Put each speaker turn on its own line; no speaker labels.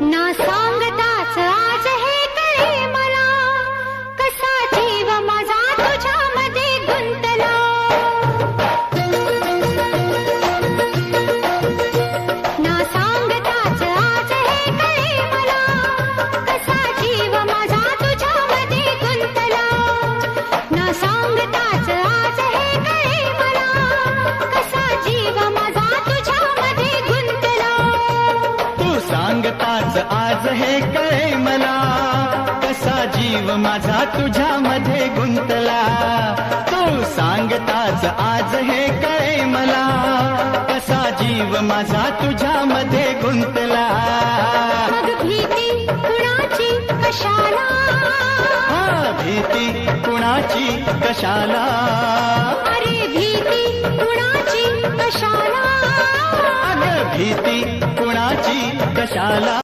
ना सांगताच आज हे कळे मला, कसा जीव माझा तुझ्यामध्ये गुंतला. ना सांगताच आज हे कळे मला, कसा जीव माझा तुझ्यामध्ये गुंतला. ना सांगताच आज हे कळे मला, कसा जीव माझा तुझ्यामध्ये गुंतला.
तू सांगताच आज हे कळे मला, कसा जीव माझा तुझ्यामध्ये गुंतला. तू सांगताच आज हे कळे मला, कसा जीव माझा तुझ्यामध्ये गुंतला.
मग भीती कुणाची कशाला,
भीती कुणाची कशाला.
अरे भीती कुणाची कशाला.
अगं भीती कुणाची कशाला.